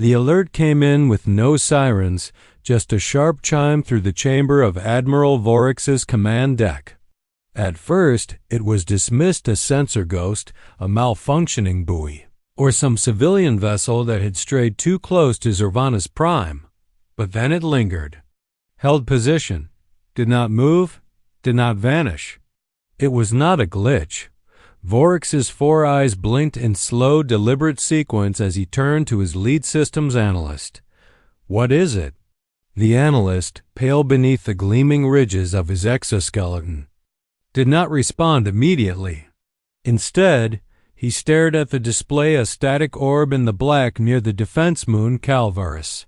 The alert came in with no sirens, just a sharp chime through the chamber of Admiral Vorix's command deck. At first, it was dismissed as sensor ghost, a malfunctioning buoy, or some civilian vessel that had strayed too close to Zervana's prime. But then it lingered, held position, did not move, did not vanish. It was not a glitch. Vorix's 4 eyes blinked in slow, deliberate sequence as he turned to his lead systems analyst. "What is it?" The analyst, pale beneath the gleaming ridges of his exoskeleton, did not respond immediately. Instead, he stared at the display, a static orb in the black near the defense moon Calvaris.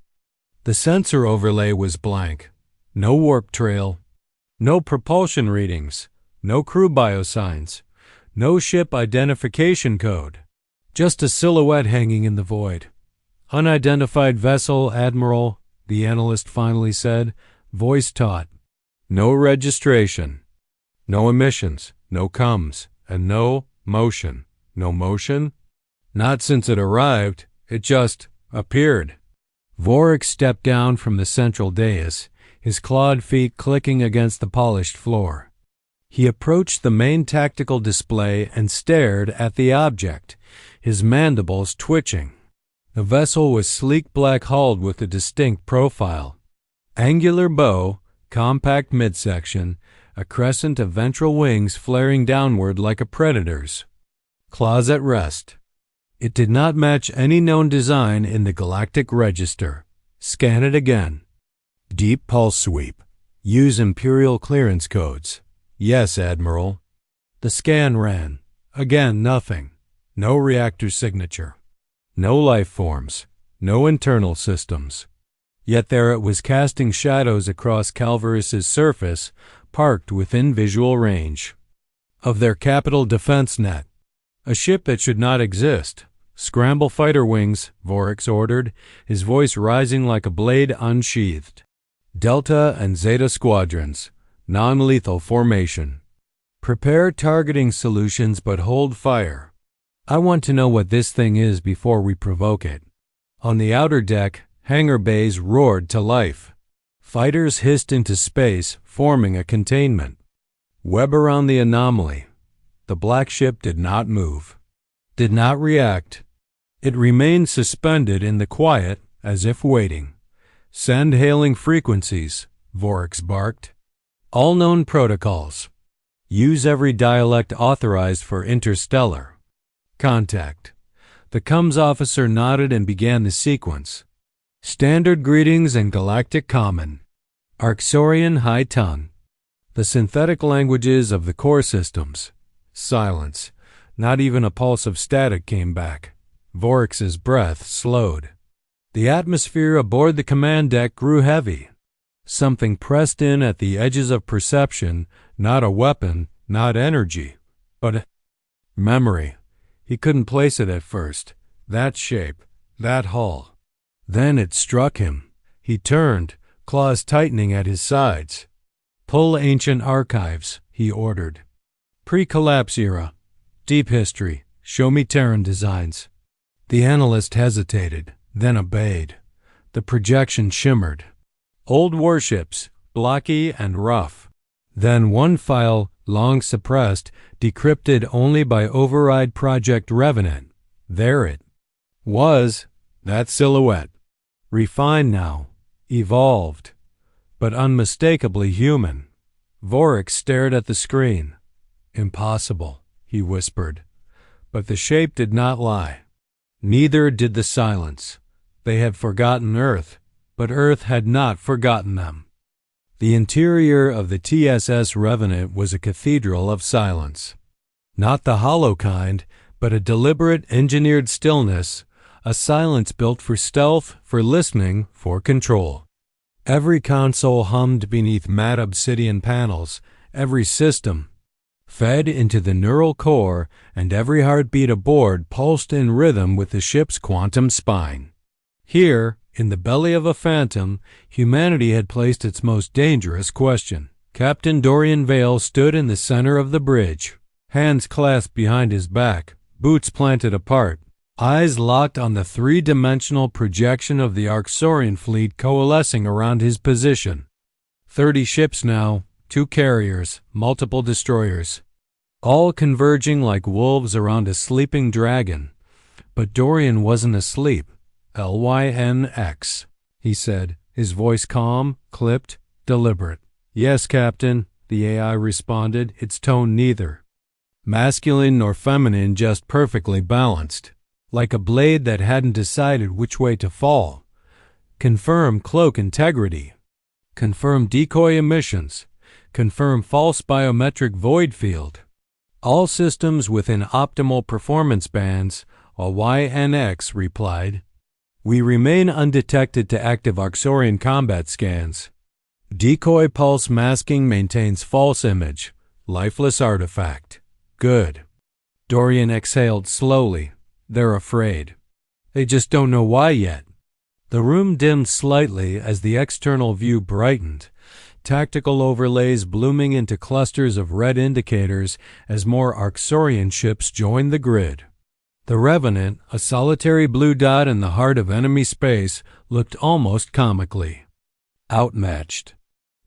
The sensor overlay was blank. No warp trail, no propulsion readings, no crew biosigns, no ship identification code. Just a silhouette hanging in the void. "Unidentified vessel, Admiral," the analyst finally said, voice taut. "No registration. No emissions, no coms, and no motion." No motion? Not since it arrived. It just appeared. Vorix stepped down from the central dais, his clawed feet clicking against the polished floor. He approached the main tactical display and stared at the object, his mandibles twitching. The vessel was sleek black-hulled with a distinct profile. Angular bow, compact midsection, a crescent of ventral wings flaring downward like a predator's. Claws at rest. It did not match any known design in the Galactic Register. Scan it again. Deep pulse sweep. Use Imperial clearance codes. Yes, Admiral. The scan ran. Again, nothing. No reactor signature. No life forms. No internal systems. Yet there it was, casting shadows across Calvaris's surface, parked within visual range of their capital defense net. A ship that should not exist. "Scramble fighter wings," Vorix ordered, his voice rising like a blade unsheathed. "Delta and Zeta squadrons. Non-lethal formation. Prepare targeting solutions but hold fire. I want to know what this thing is before we provoke it." On the outer deck, hangar bays roared to life. Fighters hissed into space, forming a containment. Web around the anomaly. The black ship did not move, did not react. It remained suspended in the quiet, as if waiting. "Send hailing frequencies," Vorix barked. "All known protocols. Use every dialect authorized for interstellar contact." The comms officer nodded and began the sequence. "Standard greetings and galactic common. Arxorian high tongue. The synthetic languages of the core systems." Silence. Not even a pulse of static came back. Vorix's breath slowed. The atmosphere aboard the command deck grew heavy. Something pressed in at the edges of perception, not a weapon, not energy, but memory. He couldn't place it at first. That shape, that hull. Then it struck him. He turned, claws tightening at his sides. "Pull ancient archives," he ordered. "Pre-collapse era. Deep history. Show me Terran designs." The analyst hesitated, then obeyed. The projection shimmered. Old warships, blocky and rough. Then one file, long suppressed, decrypted only by override Project Revenant. There it was, that silhouette. Refined now, evolved, but unmistakably human. Vorix stared at the screen. "Impossible," he whispered. But the shape did not lie. Neither did the silence. They had forgotten Earth, but Earth had not forgotten them. The interior of the TSS Revenant was a cathedral of silence. Not the hollow kind, but a deliberate, engineered stillness, a silence built for stealth, for listening, for control. Every console hummed beneath matte obsidian panels, every system fed into the neural core, and every heartbeat aboard pulsed in rhythm with the ship's quantum spine. Here, in the belly of a phantom, humanity had placed its most dangerous question. Captain Dorian Vale stood in the center of the bridge, hands clasped behind his back, boots planted apart, eyes locked on the three-dimensional projection of the Arxorian fleet coalescing around his position. 30 ships now, 2 carriers, multiple destroyers, all converging like wolves around a sleeping dragon. But Dorian wasn't asleep. LYNX, he said, his voice calm, clipped, deliberate. Yes, Captain, the AI responded, its tone neither masculine nor feminine, just perfectly balanced, like a blade that hadn't decided which way to fall. Confirm cloak integrity. Confirm decoy emissions. Confirm false biometric void field. All systems within optimal performance bands, a YNX replied. We remain undetected to active Arxorian combat scans. Decoy pulse masking maintains false image. Lifeless artifact. Good. Dorian exhaled slowly. They're afraid. They just don't know why yet. The room dimmed slightly as the external view brightened, tactical overlays blooming into clusters of red indicators as more Arxorian ships joined the grid. The Revenant, a solitary blue dot in the heart of enemy space, looked almost comically outmatched.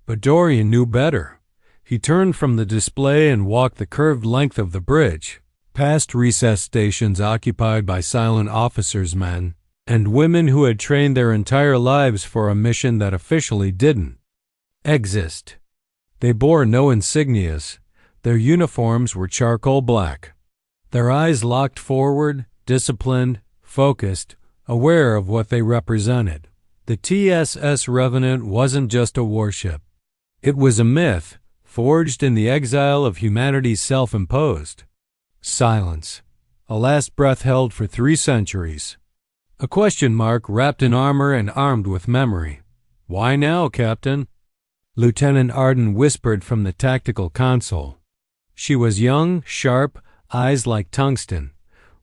But Dorian knew better. He turned from the display and walked the curved length of the bridge, past recess stations occupied by silent officers' men and women who had trained their entire lives for a mission that officially didn't exist. They bore no insignias. Their uniforms were charcoal black. Their eyes locked forward, disciplined, focused, aware of what they represented. The TSS Revenant wasn't just a warship. It was a myth, forged in the exile of humanity's self-imposed silence, a last breath held for 3 centuries. A question mark wrapped in armor and armed with memory. Why now, Captain? Lieutenant Arden whispered from the tactical console. She was young, sharp, eyes like tungsten.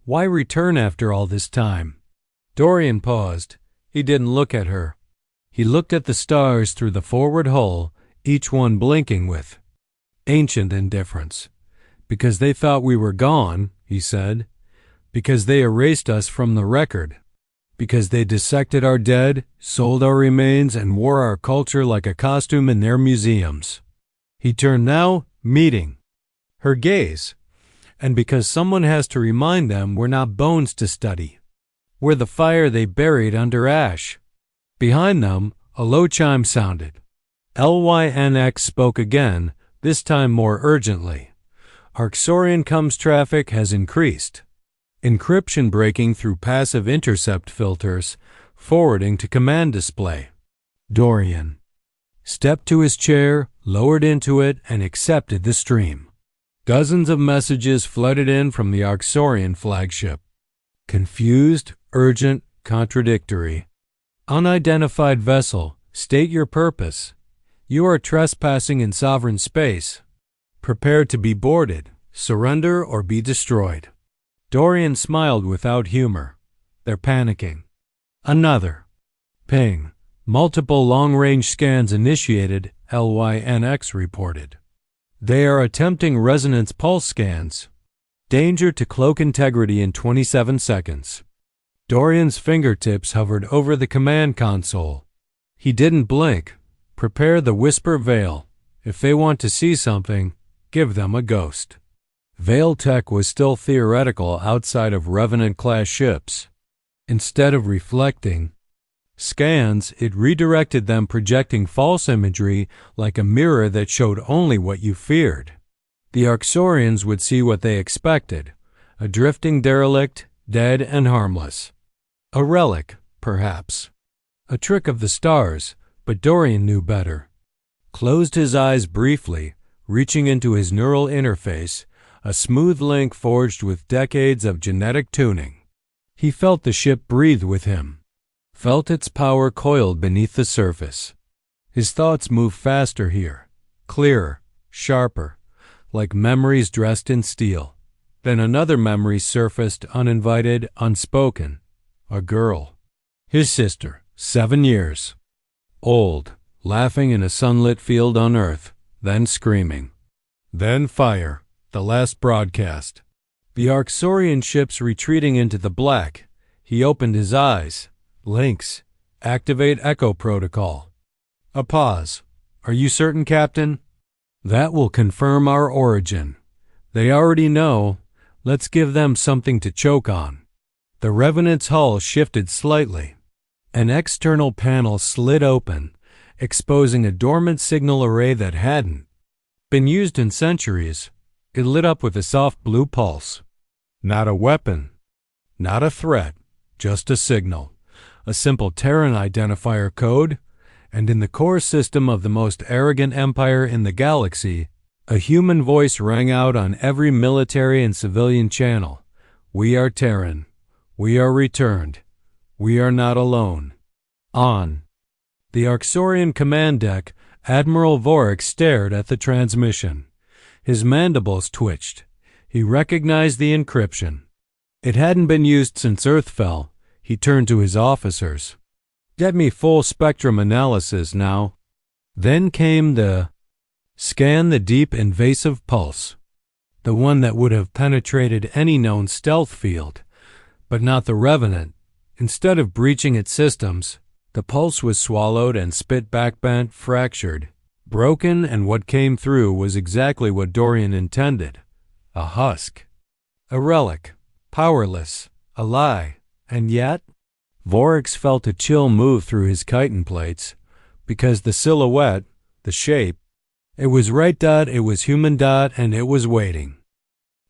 Why return after all this time? Dorian paused. He didn't look at her. He looked at the stars through the forward hull, each one blinking with ancient indifference. Because they thought we were gone, he said. Because they erased us from the record. Because they dissected our dead, sold our remains, and wore our culture like a costume in their museums. He turned now, meeting her gaze. And because someone has to remind them we're not bones to study. We're the fire they buried under ash. Behind them, a low chime sounded. LYNX spoke again, this time more urgently. Arxorian comms traffic has increased. Encryption breaking through passive intercept filters, forwarding to command display. Dorian stepped to his chair, lowered into it, and accepted the stream. Dozens of messages flooded in from the Arxorian flagship. Confused, urgent, contradictory. Unidentified vessel, state your purpose. You are trespassing in sovereign space. Prepare to be boarded, surrender or be destroyed. Dorian smiled without humor. They're panicking. Another. Ping. Multiple long-range scans initiated, LYNX reported. They are attempting resonance pulse scans. Danger to cloak integrity in 27 seconds. Dorian's fingertips hovered over the command console. He didn't blink. Prepare the whisper veil. If they want to see something, give them a ghost. Veil tech was still theoretical outside of Revenant-class ships. Instead of reflecting scans, it redirected them, projecting false imagery like a mirror that showed only what you feared. The Arxorians would see what they expected, a drifting derelict, dead and harmless. A relic, perhaps. A trick of the stars, but Dorian knew better. Closed his eyes briefly, reaching into his neural interface, a smooth link forged with decades of genetic tuning. He felt the ship breathe with him, felt its power coiled beneath the surface. His thoughts moved faster here, clearer, sharper, like memories dressed in steel. Then another memory surfaced, uninvited, unspoken. A girl. His sister, 7 years. Old, laughing in a sunlit field on Earth, then screaming. Then fire. The last broadcast. The Arxorian ships retreating into the black. He opened his eyes. Links. Activate Echo Protocol. A pause. Are you certain, Captain? That will confirm our origin. They already know. Let's give them something to choke on. The Revenant's hull shifted slightly. An external panel slid open, exposing a dormant signal array that hadn't been used in centuries. It lit up with a soft blue pulse. Not a weapon, not a threat, just a signal. A simple Terran identifier code, and in the core system of the most arrogant empire in the galaxy, a human voice rang out on every military and civilian channel. We are Terran. We are returned. We are not alone. On the Arxorian command deck, Admiral Vorik stared at the transmission. His mandibles twitched. He recognized the encryption. It hadn't been used since Earth fell. He turned to his officers. Get me full spectrum analysis now. Then came the scan the deep invasive pulse. The one that would have penetrated any known stealth field, but not the Revenant. Instead of breaching its systems, the pulse was swallowed and spit back bent, fractured, broken, and what came through was exactly what Dorian intended. A husk. A relic. Powerless. A lie. And yet, Vorix felt a chill move through his chitin plates, because the silhouette, the shape, it was right. It was human. And it was waiting.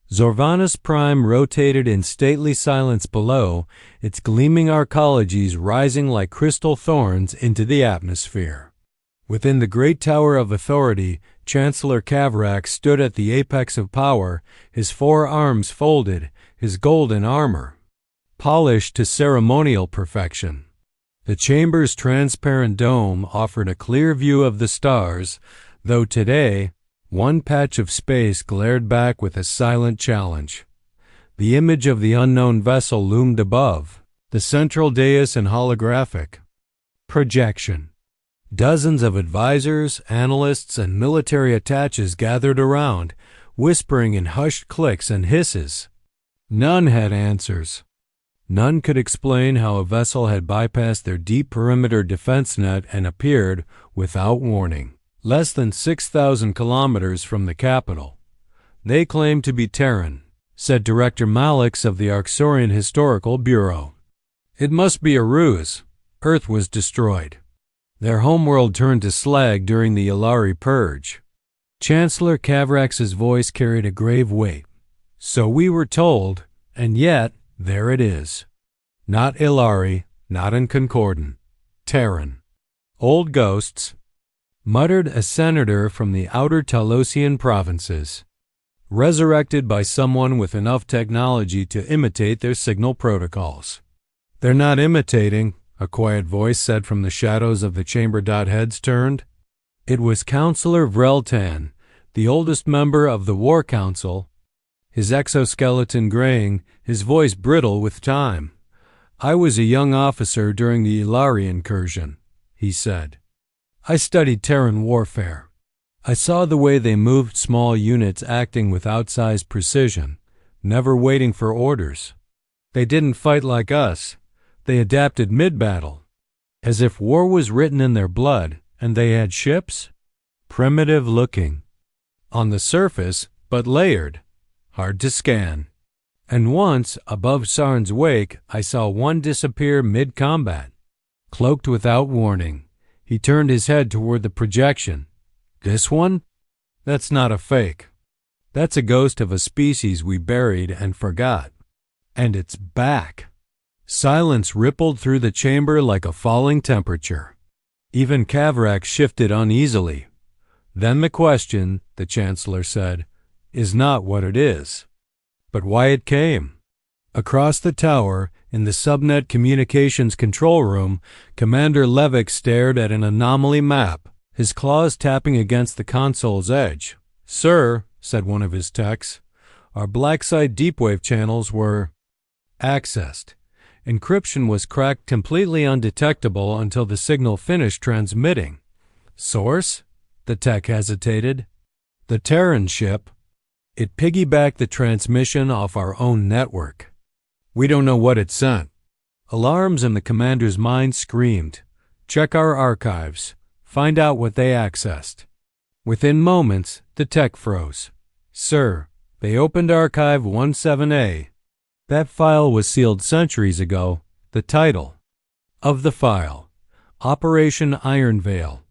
Zorvanus Prime rotated in stately silence below, its gleaming arcologies rising like crystal thorns into the atmosphere. Within the great tower of authority, Chancellor Kavrak stood at the apex of power, his 4 arms folded, his golden armor polished to ceremonial perfection. The chamber's transparent dome offered a clear view of the stars, though today, one patch of space glared back with a silent challenge. The image of the unknown vessel loomed above, the central dais and holographic projection. Dozens of advisors, analysts, and military attaches gathered around, whispering in hushed clicks and hisses. None had answers. None could explain how a vessel had bypassed their deep perimeter defense net and appeared, without warning, less than 6,000 kilometers from the capital. They claimed to be Terran, said Director Malix of the Arxorian Historical Bureau. It must be a ruse. Earth was destroyed. Their homeworld turned to slag during the Ilari Purge. Chancellor Kavrax's voice carried a grave weight. So we were told, and yet, there it is. Not Ilari, not in Concordant. Terran. Old ghosts, muttered a senator from the outer Talosian provinces. Resurrected by someone with enough technology to imitate their signal protocols. They're not imitating, a quiet voice said from the shadows of the chamber. Heads turned. It was Counselor Vreltan, the oldest member of the War Council, his exoskeleton graying, his voice brittle with time. I was a young officer during the Ilari incursion, he said. I studied Terran warfare. I saw the way they moved small units acting with outsized precision, never waiting for orders. They didn't fight like us. They adapted mid-battle, as if war was written in their blood, and they had ships? Primitive looking. On the surface, but layered. Hard to scan. And once, above Sarn's wake, I saw one disappear mid-combat. Cloaked without warning, he turned his head toward the projection. This one? That's not a fake. That's a ghost of a species we buried and forgot. And it's back. Silence rippled through the chamber like a falling temperature. Even Kavrak shifted uneasily. Then the question, the Chancellor said, is not what it is, but why it came. Across the tower, in the subnet communications control room, Commander Levick stared at an anomaly map, his claws tapping against the console's edge. Sir, said one of his techs, our black-site deepwave channels were accessed. Encryption was cracked completely undetectable until the signal finished transmitting. Source? The tech hesitated. The Terran ship. It piggybacked the transmission off our own network. We don't know what it sent. Alarms in the commander's mind screamed, "Check our archives. Find out what they accessed." Within moments, the tech froze. "Sir, they opened Archive 17A. That file was sealed centuries ago. The title of the file, Operation Iron Veil.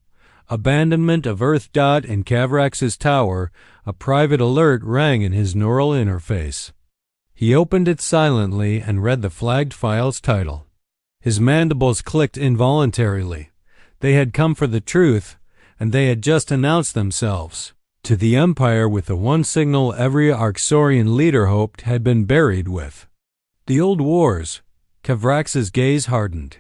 Abandonment of Earth. In Kavrax's tower, a private alert rang in his neural interface. He opened it silently and read the flagged file's title. His mandibles clicked involuntarily. They had come for the truth, and they had just announced themselves to the Empire with the one signal every Arxorian leader hoped had been buried with. The old wars. Kavrax's gaze hardened.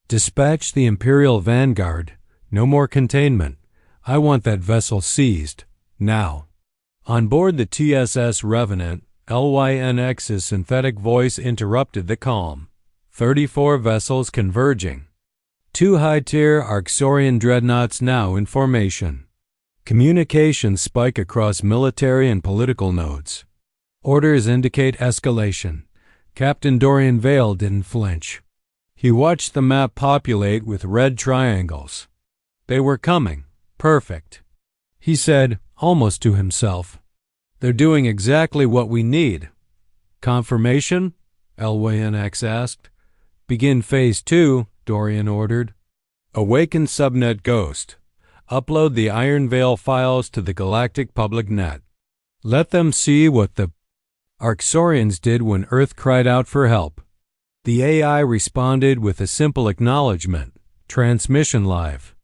Dispatch the Imperial Vanguard. No more containment. I want that vessel seized. Now. On board the TSS Revenant, LYNX's synthetic voice interrupted the calm. 34 vessels converging. 2 high-tier Arxorian dreadnoughts now in formation. Communications spike across military and political nodes. Orders indicate escalation. Captain Dorian Vale didn't flinch. He watched the map populate with red triangles. They were coming. Perfect. He said, almost to himself. They're doing exactly what we need. Confirmation? LYNX asked. Begin Phase 2, Dorian ordered. Awaken Subnet Ghost. Upload the Iron Veil files to the Galactic public net. Let them see what the Arxorians did when Earth cried out for help. The AI responded with a simple acknowledgement. Transmission live.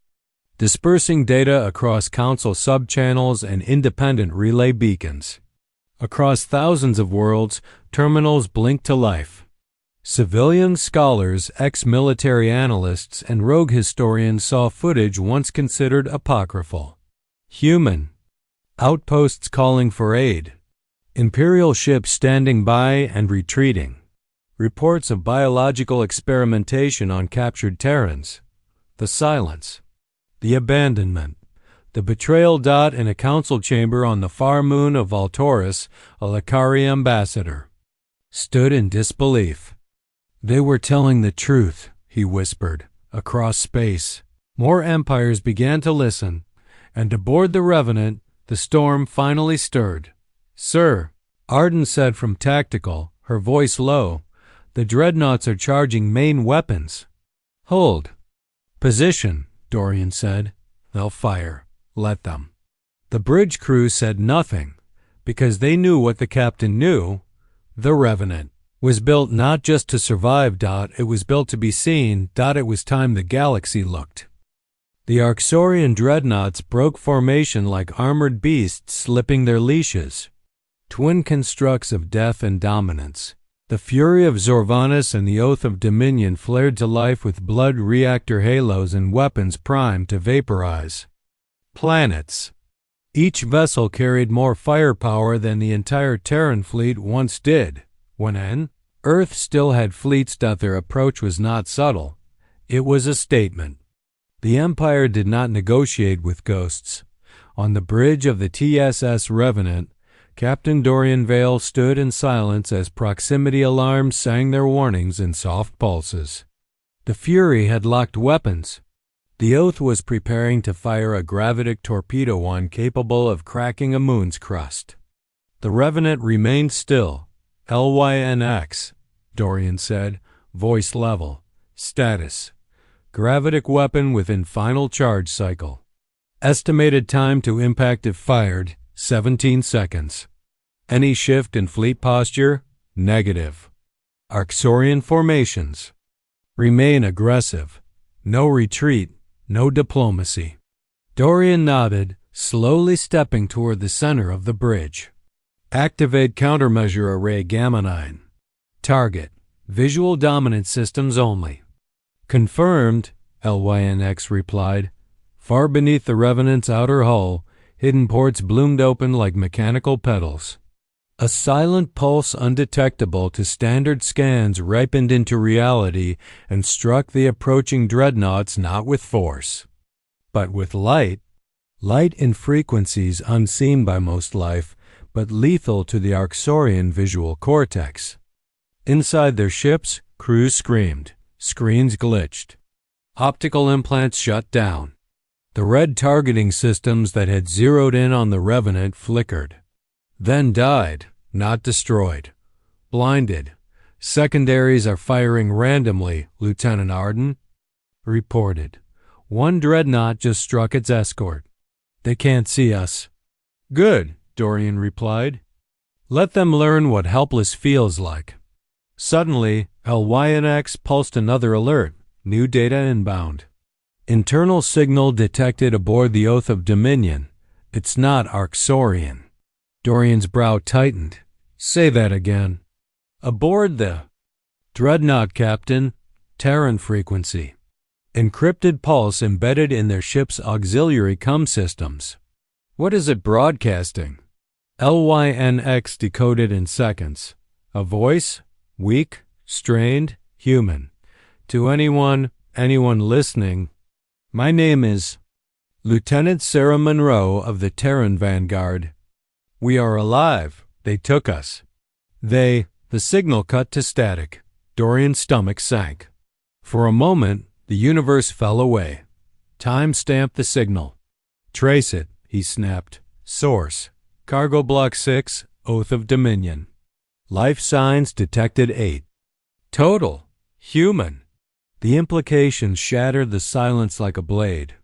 Dispersing data across Council subchannels and independent relay beacons. Across thousands of worlds, terminals blinked to life. Civilians, scholars, ex-military analysts, and rogue historians saw footage once considered apocryphal. Human. Outposts calling for aid. Imperial ships standing by and retreating. Reports of biological experimentation on captured Terrans. The silence. The abandonment. The betrayal. In a council chamber on the far moon of Valtoris, a Lakari ambassador stood in disbelief. They were telling the truth, he whispered, across space. More empires began to listen, and aboard the Revenant, the storm finally stirred. Sir, Arden said from Tactical, her voice low, the dreadnoughts are charging main weapons. Hold. Position, Dorian said. They'll fire. Let them. The bridge crew said nothing, because they knew what the captain knew. The Revenant was built not just to survive. It was built to be seen. It was time the galaxy looked. The Arxorian dreadnoughts broke formation like armored beasts slipping their leashes. Twin constructs of death and dominance. The fury of Zorvanus and the oath of dominion flared to life with blood reactor halos and weapons primed to vaporize. Planets. Each vessel carried more firepower than the entire Terran fleet once did. When Earth still had fleets. Their approach was not subtle. It was a statement. The Empire did not negotiate with ghosts. On the bridge of the TSS Revenant, Captain Dorian Vale stood in silence as proximity alarms sang their warnings in soft pulses. The Fury had locked weapons. The Oath was preparing to fire a gravitic torpedo one capable of cracking a moon's crust. The Revenant remained still. LYNX, Dorian said, voice level. Status. Gravitic weapon within final charge cycle. Estimated time to impact if fired, 17 seconds. Any shift in fleet posture? Negative. Arxorian formations. Remain aggressive. No retreat, no diplomacy. Dorian nodded, slowly stepping toward the center of the bridge. Activate countermeasure array Gamma 9. Target. Visual dominance systems only. Confirmed, LYNX replied. Far beneath the Revenant's outer hull, hidden ports bloomed open like mechanical petals. A silent pulse undetectable to standard scans ripened into reality and struck the approaching dreadnoughts not with force, but with light. Light in frequencies unseen by most life, but lethal to the Arxorian visual cortex. Inside their ships, crews screamed, screens glitched. Optical implants shut down. The red targeting systems that had zeroed in on the Revenant flickered. Then died, not destroyed. Blinded. Secondaries are firing randomly, Lieutenant Arden reported. One dreadnought just struck its escort. They can't see us. Good, Dorian replied. Let them learn what helpless feels like. Suddenly, LYNX pulsed another alert. New data inbound. Internal signal detected aboard the Oath of Dominion. It's not Arxorian. Dorian's brow tightened. Say that again. Aboard the Dreadnought, Captain. Terran frequency. Encrypted pulse embedded in their ship's auxiliary comm systems. What is it broadcasting? LYNX decoded in seconds. A voice? Weak, strained, human. To anyone listening, my name is Lieutenant Sarah Monroe of the Terran Vanguard. We are alive. They took us. The signal cut to static. Dorian's stomach sank. For a moment, the universe fell away. Time stamped the signal. Trace it, he snapped. Source. Cargo Block 6, Oath of Dominion. Life signs detected 8. Total. Human. The implications shattered the silence like a blade.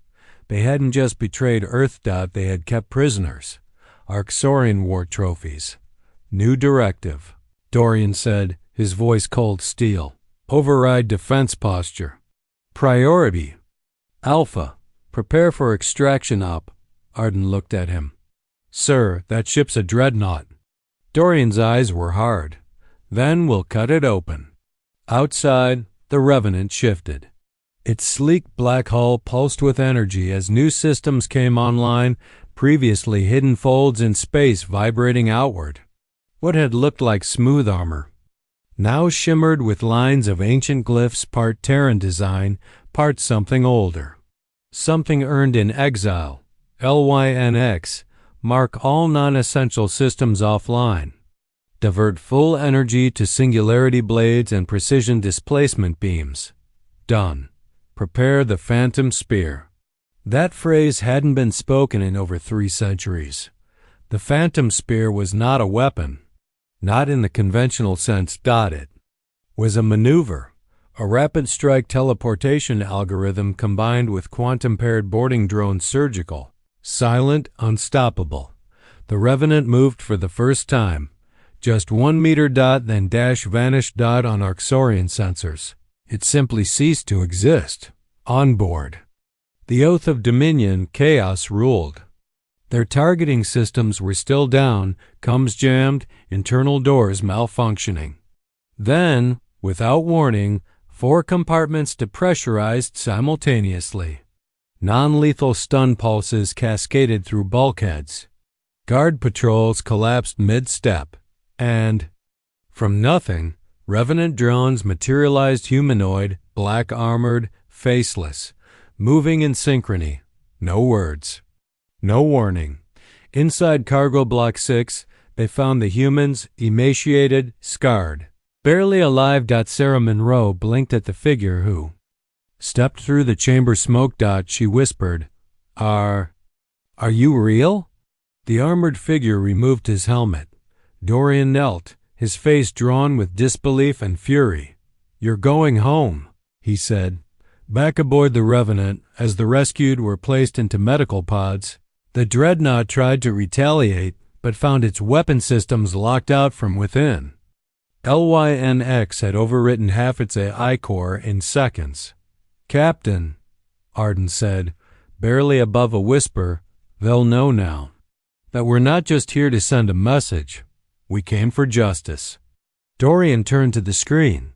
They hadn't just betrayed Earth. They had kept prisoners. Arxorian war trophies. New directive. Dorian said, his voice cold steel. Override defense posture. Priority. Alpha. Prepare for extraction op. Arden looked at him. Sir, that ship's a dreadnought. Dorian's eyes were hard. Then we'll cut it open. Outside, the Revenant shifted. Its sleek black hull pulsed with energy as new systems came online, previously hidden folds in space vibrating outward. What had looked like smooth armor now shimmered with lines of ancient glyphs, part Terran design, part something older. Something earned in exile. LYNX. Mark all non-essential systems offline. Divert full energy to singularity blades and precision displacement beams. Done. Prepare the Phantom Spear. That phrase hadn't been spoken in over 3 centuries. The Phantom Spear was not a weapon. Not in the conventional sense. It was a maneuver, a rapid strike teleportation algorithm combined with quantum-paired boarding drone surgical. Silent, unstoppable. The Revenant moved for the first time. Just 1 meter. Then vanished. On Arxorian sensors. It simply ceased to exist. On board. The Oath of Dominion, chaos ruled. Their targeting systems were still down, comms jammed, internal doors malfunctioning. Then, without warning, 4 compartments depressurized simultaneously. Non-lethal stun pulses cascaded through bulkheads. Guard patrols collapsed mid-step. And, from nothing, Revenant drones materialized humanoid, black-armored, faceless, moving in synchrony. No words. No warning. Inside Cargo Block 6, they found the humans, emaciated, scarred. Barely alive. Sarah Monroe blinked at the figure who stepped through the chamber smoke. She whispered, Are you real? The armored figure removed his helmet. Dorian knelt, his face drawn with disbelief and fury. You're going home, he said. Back aboard the Revenant, as the rescued were placed into medical pods, the dreadnought tried to retaliate, but found its weapon systems locked out from within. LYNX had overwritten half its AI core in seconds. Captain, Arden said, barely above a whisper, they'll know now that we're not just here to send a message. We came for justice. Dorian turned to the screen.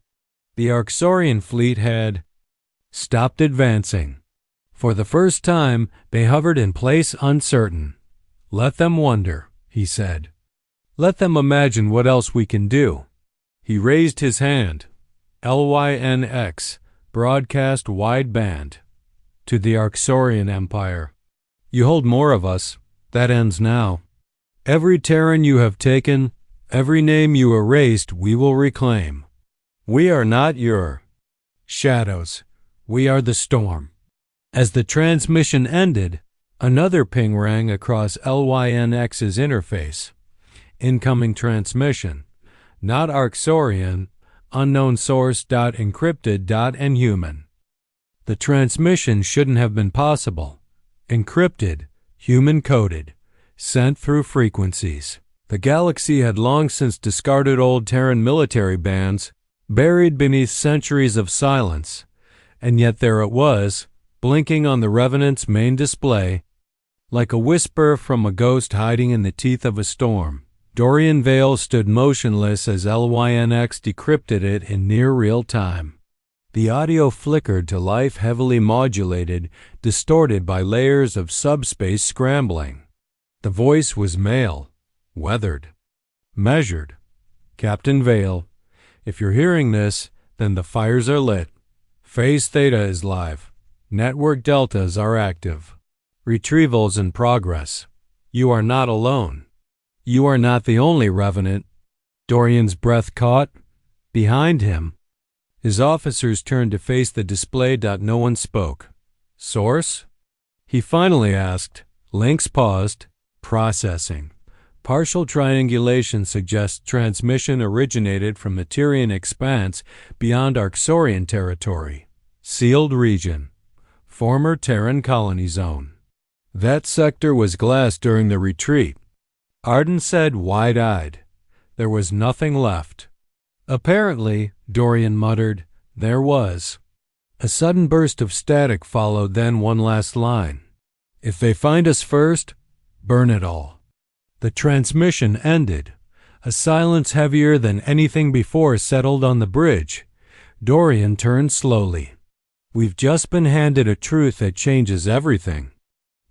The Arxorian fleet had stopped advancing. For the first time, they hovered in place uncertain. Let them wonder, he said. Let them imagine what else we can do. He raised his hand. LYNX, broadcast wideband. To the Arxorian Empire. You hold more of us. That ends now. Every Terran you have taken, every name you erased, we will reclaim. We are not your shadows. We are the storm. As the transmission ended, another ping rang across LYNX's interface. Incoming transmission. Not Arxorian. Unknown source. Encrypted. Inhuman. The transmission shouldn't have been possible. Encrypted. Human-coded. Sent through frequencies. The galaxy had long since discarded old Terran military bands, buried beneath centuries of silence. And yet there it was, blinking on the Revenant's main display. Like a whisper from a ghost hiding in the teeth of a storm, Dorian Vale stood motionless as LYNX decrypted it in near real time. The audio flickered to life, heavily modulated, distorted by layers of subspace scrambling. The voice was male, weathered, measured. Captain Vale, if you're hearing this, then the fires are lit. Phase Theta is live. Network Deltas are active. Retrievals in progress. You are not alone. You are not the only Revenant. Dorian's breath caught. Behind him, his officers turned to face the display. No one spoke. Source? He finally asked. Links paused. Processing. Partial triangulation suggests transmission originated from Materian expanse beyond Arxorian territory. Sealed region. Former Terran colony zone. That sector was glassed during the retreat. Arden said, wide-eyed. There was nothing left. Apparently, Dorian muttered, there was. A sudden burst of static followed, then one last line. If they find us first, burn it all. The transmission ended. A silence heavier than anything before settled on the bridge. Dorian turned slowly. We've just been handed a truth that changes everything.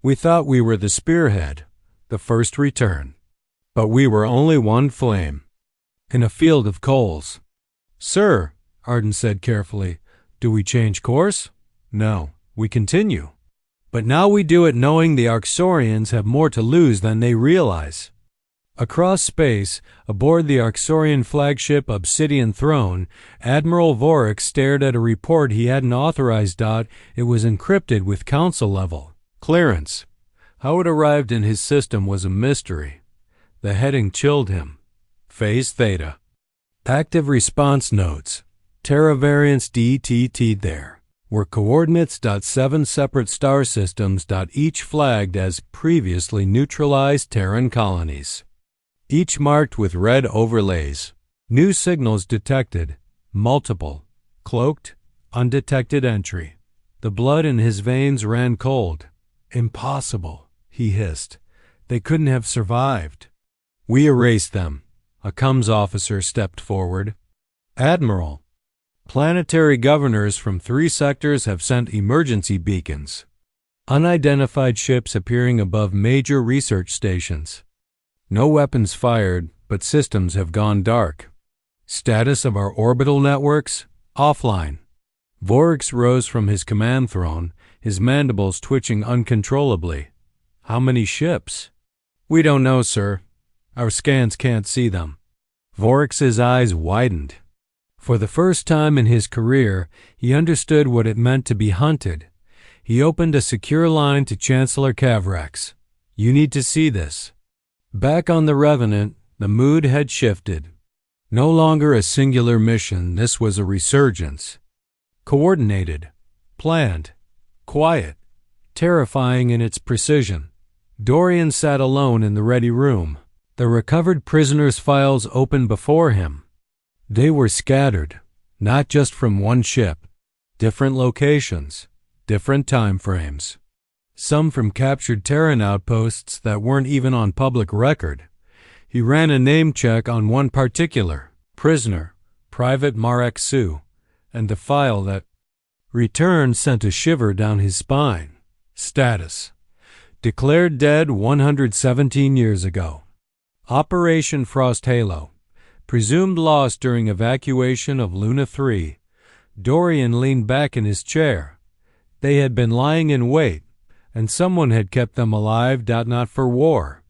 We thought we were the spearhead, the first return. But we were only one flame in a field of coals. Sir, Arden said carefully, do we change course? No, we continue. But now we do it knowing the Arxorians have more to lose than they realize. Across space, aboard the Arxorian flagship Obsidian Throne, Admiral Voryx stared at a report he hadn't authorized. It was encrypted with Council level clearance. How it arrived in his system was a mystery. The heading chilled him. Phase Theta. Active response nodes. Terra variants DTT there. Were coordinates. 7 separate star systems. Each flagged as previously neutralized Terran colonies. Each marked with red overlays. New signals detected. Multiple. Cloaked. Undetected entry. The blood in his veins ran cold. Impossible, he hissed. They couldn't have survived. We erased them. A comms officer stepped forward. Admiral, planetary governors from 3 sectors have sent emergency beacons. Unidentified ships appearing above major research stations. No weapons fired, but systems have gone dark. Status of our orbital networks? Offline. Voryx rose from his command throne, his mandibles twitching uncontrollably. How many ships? We don't know, sir. Our scans can't see them. Voryx's eyes widened. For the first time in his career, he understood what it meant to be hunted. He opened a secure line to Chancellor Kavrax. You need to see this. Back on the Revenant, the mood had shifted. No longer a singular mission, this was a resurgence. Coordinated, planned, quiet, terrifying in its precision. Dorian sat alone in the ready room. The recovered prisoners' files open before him. They were scattered, not just from one ship. Different locations, different time frames. Some from captured Terran outposts that weren't even on public record. He ran a name check on one particular prisoner, Private Marek Su, and the file that returned sent a shiver down his spine. Status: declared dead 117 years ago. Operation Frost Halo. Presumed lost during evacuation of Luna 3. Dorian leaned back in his chair. They had been lying in wait, and someone had kept them alive. Not for war.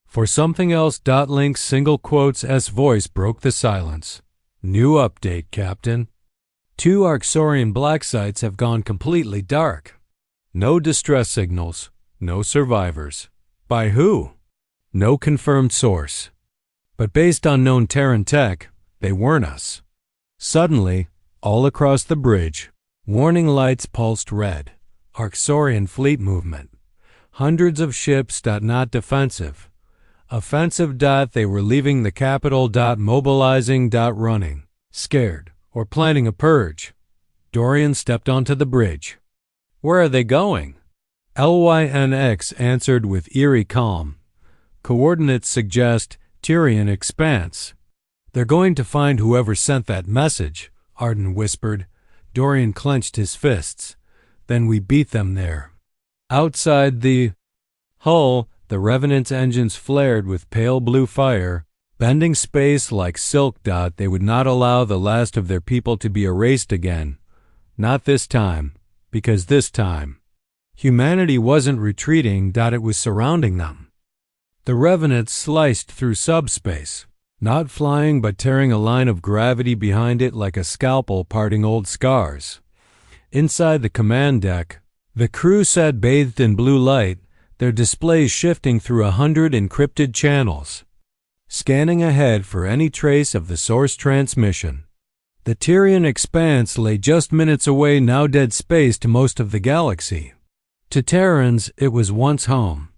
For something else. Link's single quotes S voice broke the silence. New update, Captain. 2 Arxorian black sites have gone completely dark. No distress signals, no survivors. By who? No confirmed source. But based on known Terran tech, they weren't us. Suddenly, all across the bridge, warning lights pulsed red. Arxorian fleet movement. Hundreds of ships. Not defensive. Offensive. They were leaving the capital. Mobilizing. Running. Scared. Or planning a purge. Dorian stepped onto the bridge. Where are they going? LYNX answered with eerie calm. Coordinates suggest Tyrian expanse. They're going to find whoever sent that message, Arden whispered. Dorian clenched his fists. Then we beat them there. Outside the hull, the Revenant's engines flared with pale blue fire, bending space like silk. They would not allow the last of their people to be erased again. Not this time, because this time, humanity wasn't retreating. It was surrounding them. The Revenant sliced through subspace, not flying but tearing a line of gravity behind it like a scalpel parting old scars. Inside the command deck, the crew sat bathed in blue light, their displays shifting through 100 encrypted channels, scanning ahead for any trace of the source transmission. The Tyrian expanse lay just minutes away, now dead space to most of the galaxy. To Terrans, it was once home.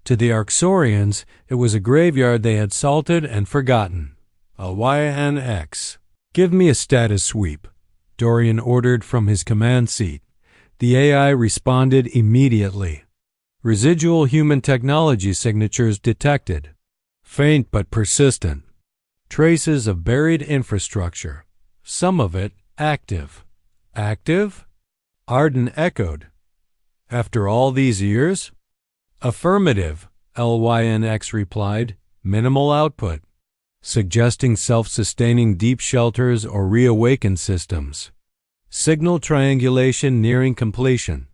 To the Arxorians, it was a graveyard they had salted and forgotten. LYNX. Give me a status sweep, Dorian ordered from his command seat. The AI responded immediately. Residual human technology signatures detected. Faint but persistent. Traces of buried infrastructure. Some of it active. Active? Arden echoed. After all these years? Affirmative, LYNX replied. Minimal output. Suggesting self-sustaining deep shelters or reawakened systems. Signal triangulation nearing completion.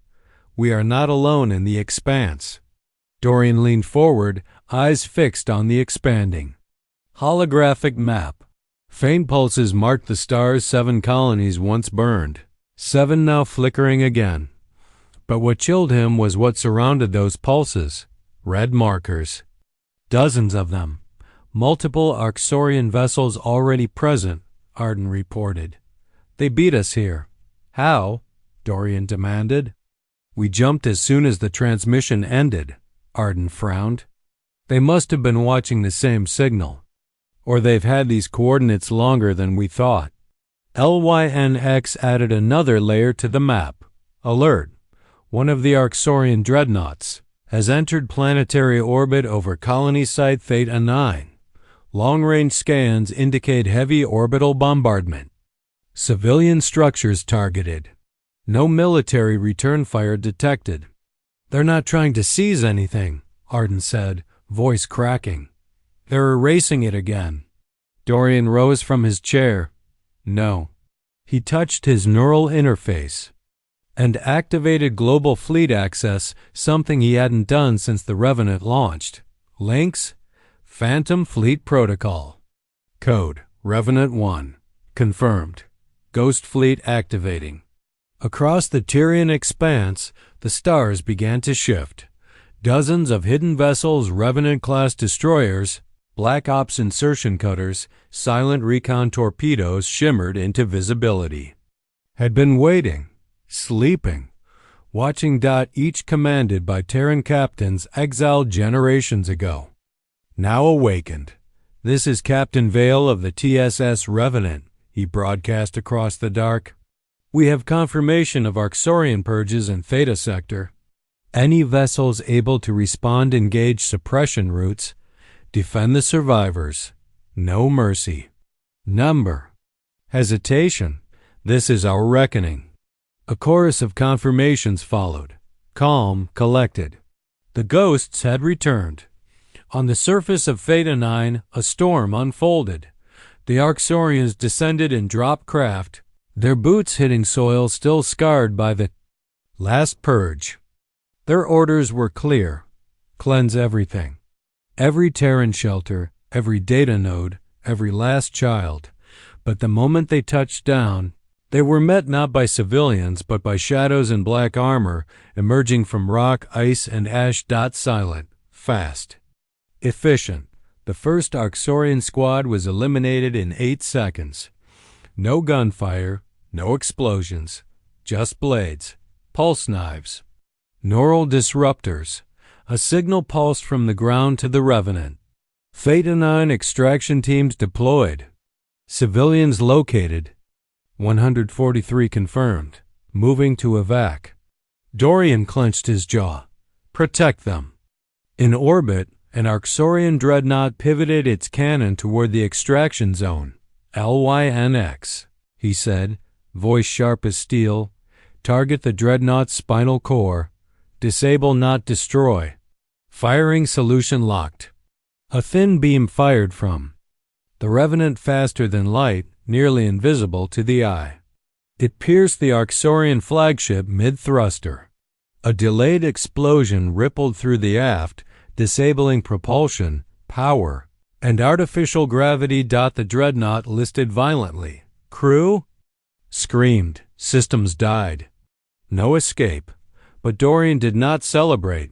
We are not alone in the expanse. Dorian leaned forward, eyes fixed on the expanding holographic map. Faint pulses marked the stars 7 colonies once burned, 7 now flickering again. But what chilled him was what surrounded those pulses. Red markers. Dozens of them. Multiple Arxorian vessels already present, Arden reported. They beat us here. How? Dorian demanded. We jumped as soon as the transmission ended, Arden frowned. They must have been watching the same signal. Or they've had these coordinates longer than we thought. LYNX added another layer to the map. Alert. One of the Arxorian dreadnoughts has entered planetary orbit over colony site Theta 9. Long-range scans indicate heavy orbital bombardment. Civilian structures targeted. No military return fire detected. They're not trying to seize anything, Arden said, voice cracking. They're erasing it again. Dorian rose from his chair. No. He touched his neural interface and activated global fleet access, something he hadn't done since the Revenant launched. Links? Phantom Fleet Protocol. Code, Revenant 1. Confirmed. Ghost Fleet activating. Across the Tyrian expanse, the stars began to shift. Dozens of hidden vessels, Revenant-class destroyers, Black Ops insertion cutters, silent recon torpedoes shimmered into visibility. Had been waiting, sleeping, watching. Each commanded by Terran captains exiled generations ago. Now awakened. This is Captain Vale of the TSS Revenant, he broadcast across the dark. We have confirmation of Arxorian purges in Theta Sector. Any vessels able to respond engage suppression routes. Defend the survivors. No mercy. Number. Hesitation. This is our reckoning. A chorus of confirmations followed. Calm, collected. The ghosts had returned. On the surface of Theta 9, a storm unfolded. The Arxorians descended in drop craft, their boots hitting soil still scarred by the last purge. Their orders were clear. Cleanse everything. Every Terran shelter, every data node, every last child. But the moment they touched down, they were met not by civilians but by shadows in black armor emerging from rock, ice, and ash. Silent, fast, efficient. The first Arxorian squad was eliminated in 8 seconds. No gunfire, no explosions, just blades, pulse knives, neural disruptors. A signal pulsed from the ground to the Revenant. Theta 9 extraction teams deployed. Civilians located. 143 confirmed. Moving to evac. Dorian clenched his jaw. Protect them. In orbit, an Arxorian dreadnought pivoted its cannon toward the extraction zone. LYNX, he said, voice sharp as steel. Target the dreadnought's spinal core. Disable, not destroy. Firing solution locked. A thin beam fired from the Revenant, faster than light, nearly invisible to the eye. It pierced the Arxorian flagship mid-thruster. A delayed explosion rippled through the aft, disabling propulsion, power, and artificial gravity. The dreadnought listed violently. Crew screamed. Systems died. No escape. But Dorian did not celebrate.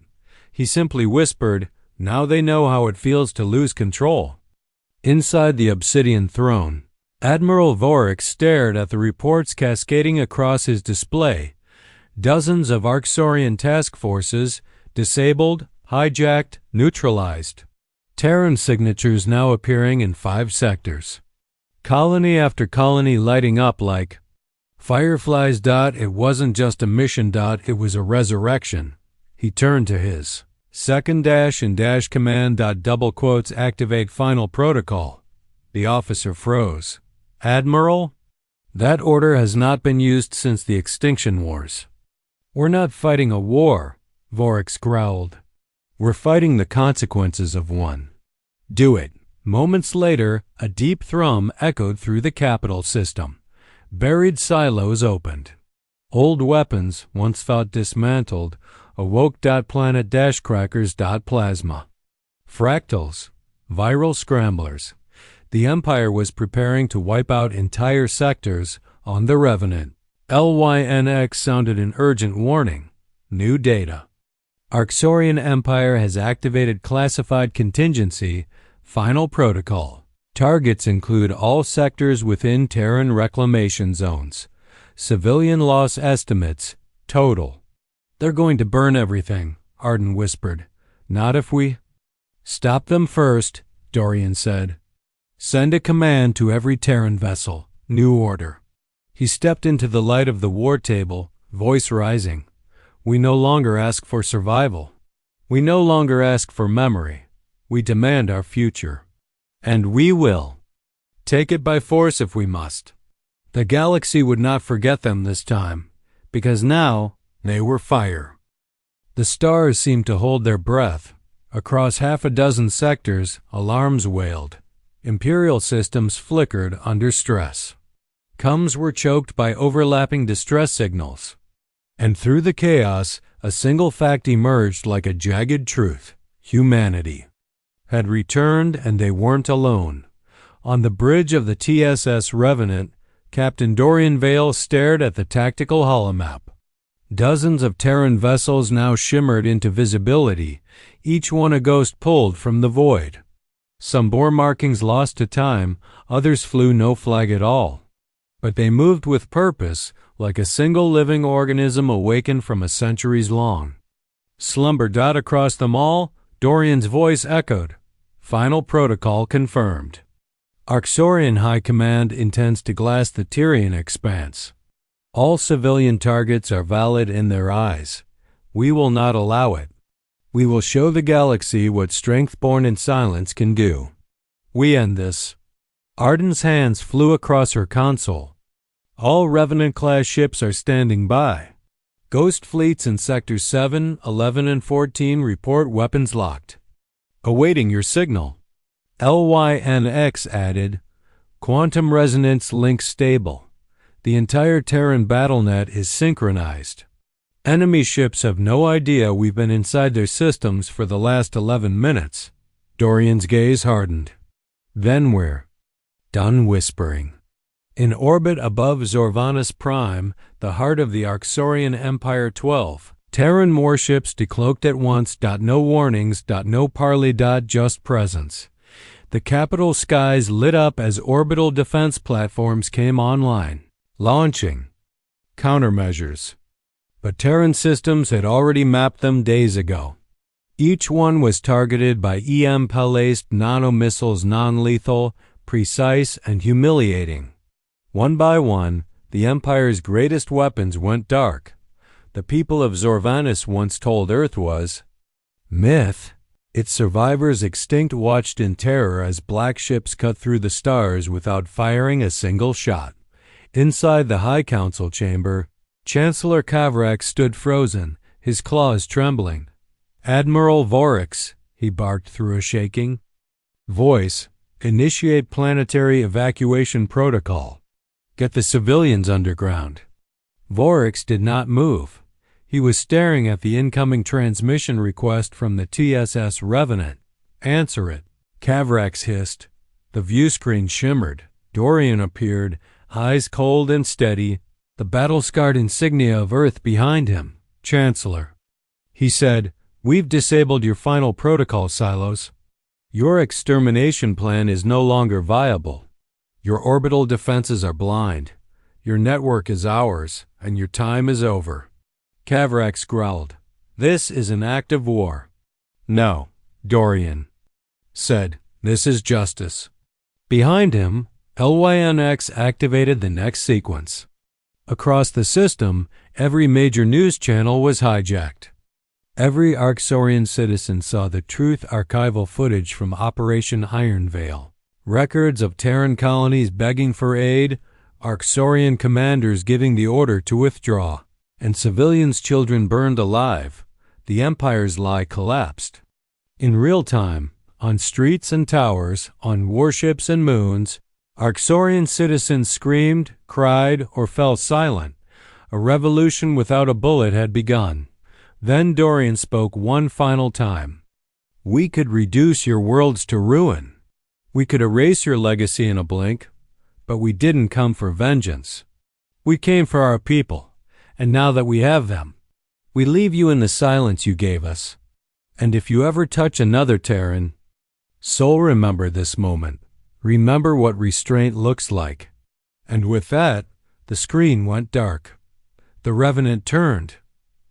He simply whispered, "Now they know how it feels to lose control." Inside the obsidian throne, Admiral Vorik stared at the reports cascading across his display. Dozens of Arxorian task forces, disabled, hijacked, neutralized. Terran signatures now appearing in 5 sectors. Colony after colony lighting up like fireflies. It wasn't just a mission. It was a resurrection. He turned to his second dash command. Double quotes, activate final protocol. The officer froze. Admiral? That order has not been used since the Extinction Wars. We're not fighting a war, Vorik growled. We're fighting the consequences of one. Do it. Moments later, a deep thrum echoed through the capital system. Buried silos opened. Old weapons, once thought dismantled, awoke. Planet crackers. Plasma. Fractals. Viral scramblers. The Empire was preparing to wipe out entire sectors on the Revenant. LYNX sounded an urgent warning. New data. Arxorian Empire has activated classified contingency. Final protocol. Targets include all sectors within Terran reclamation zones. Civilian loss estimates, total. They're going to burn everything, Arden whispered. Not if we stop them first, Dorian said. Send a command to every Terran vessel. New order. He stepped into the light of the war table, voice rising. We no longer ask for survival. We no longer ask for memory. We demand our future. And we will. Take it by force if we must. The galaxy would not forget them this time, because now they were fire. The stars seemed to hold their breath. Across 6 sectors, alarms wailed. Imperial systems flickered under stress. Comms were choked by overlapping distress signals. And through the chaos, a single fact emerged like a jagged truth. Humanity had returned, and they weren't alone. On the bridge of the TSS Revenant, Captain Dorian Vale stared at the tactical holomap. Dozens of Terran vessels now shimmered into visibility, each one a ghost pulled from the void. Some bore markings lost to time, others flew no flag at all. But they moved with purpose, like a single living organism awakened from a centuries-long slumber. Across them all, Dorian's voice echoed. Final protocol confirmed. Arxorian High Command intends to glass the Tyrian expanse. All civilian targets are valid in their eyes. We will not allow it. We will show the galaxy what strength born in silence can do. We end this. Arden's hands flew across her console. All Revenant-class ships are standing by. Ghost fleets in Sectors 7, 11, and 14 report weapons locked. Awaiting your signal. LYNX added, Quantum resonance link stable. The entire Terran battlenet is synchronized. Enemy ships have no idea we've been inside their systems for the last 11 minutes. Dorian's gaze hardened. Then we're done whispering. In orbit above Zorvanus Prime, the heart of the Arxorian Empire 12, Terran warships decloaked at once. No warnings. No parley. Just presence. The capital skies lit up as orbital defense platforms came online, launching countermeasures. But Terran systems had already mapped them days ago. Each one was targeted by EM-palaced nanomissiles, non-lethal, precise, and humiliating. One by one, the Empire's greatest weapons went dark. The people of Zorvanus once told Earth was myth. Its survivors extinct watched in terror as black ships cut through the stars without firing a single shot. Inside the High Council chamber, Chancellor Kavrak stood frozen, his claws trembling. "Admiral Vorix," he barked through a shaking voice, "initiate planetary evacuation protocol. Get the civilians underground." Vorix did not move. He was staring at the incoming transmission request from the TSS Revenant. "Answer it," Kavrax hissed. The viewscreen shimmered. Dorian appeared, eyes cold and steady, the battle-scarred insignia of Earth behind him. "Chancellor," he said, "we've disabled your final protocol silos. Your extermination plan is no longer viable. Your orbital defenses are blind. Your network is ours, and your time is over." Kavrax growled. "This is an act of war." "No," Dorian said. "This is justice." Behind him, LYNX activated the next sequence. Across the system, every major news channel was hijacked. Every Arxorian citizen saw the truth archival footage from Operation Iron Veil. Records of Terran colonies begging for aid, Arxorian commanders giving the order to withdraw, and civilians' children burned alive. The Empire's lie collapsed. In real time, on streets and towers, on warships and moons, Arxorian citizens screamed, cried, or fell silent. A revolution without a bullet had begun. Then Dorian spoke one final time. "We could reduce your worlds to ruin. We could erase your legacy in a blink, but we didn't come for vengeance. We came for our people, and now that we have them, we leave you in the silence you gave us. And if you ever touch another Terran, so remember this moment. Remember what restraint looks like." And with that, the screen went dark. The Revenant turned.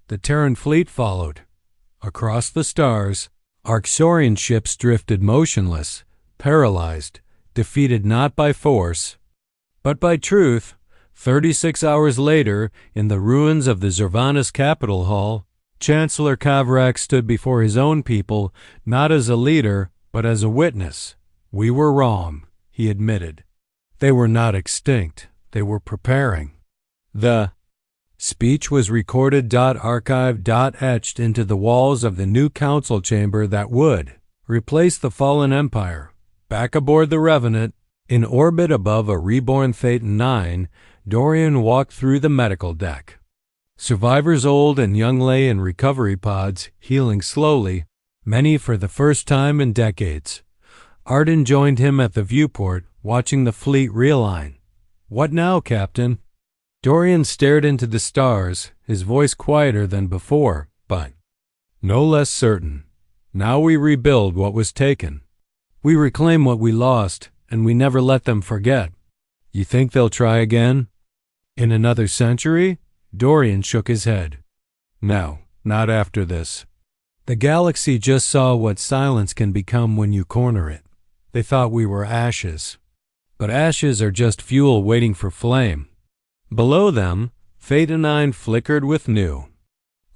The Terran fleet followed. Across the stars, Arxorian ships drifted motionless, paralyzed, defeated not by force, but by truth. 36 hours later, in the ruins of the Zorvanus Capitol Hall, Chancellor Kavrak stood before his own people, not as a leader, but as a witness. "We were wrong," he admitted. "They were not extinct. They were preparing." The speech was recorded, archived, etched into the walls of the new council chamber that would replace the fallen Empire. Back aboard the Revenant, in orbit above a reborn Thetan 9, Dorian walked through the medical deck. Survivors old and young lay in recovery pods, healing slowly, many for the first time in decades. Arden joined him at the viewport, watching the fleet realign. "What now, Captain?" Dorian stared into the stars, his voice quieter than before, but no less certain. "Now we rebuild what was taken. We reclaim what we lost, and we never let them forget." "You think they'll try again? In another century?" Dorian shook his head. "No, not after this. The galaxy just saw what silence can become when you corner it. They thought we were ashes. But ashes are just fuel waiting for flame." Below them, Theta 9 flickered with new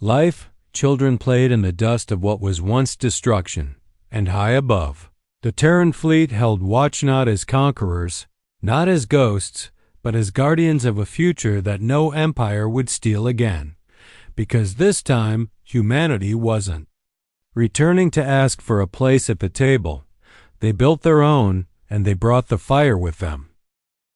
life. Children played in the dust of what was once destruction. And high above, the Terran fleet held watch, not as conquerors, not as ghosts, but as guardians of a future that no empire would steal again. Because this time, humanity wasn't returning to ask for a place at the table. They built their own, and they brought the fire with them.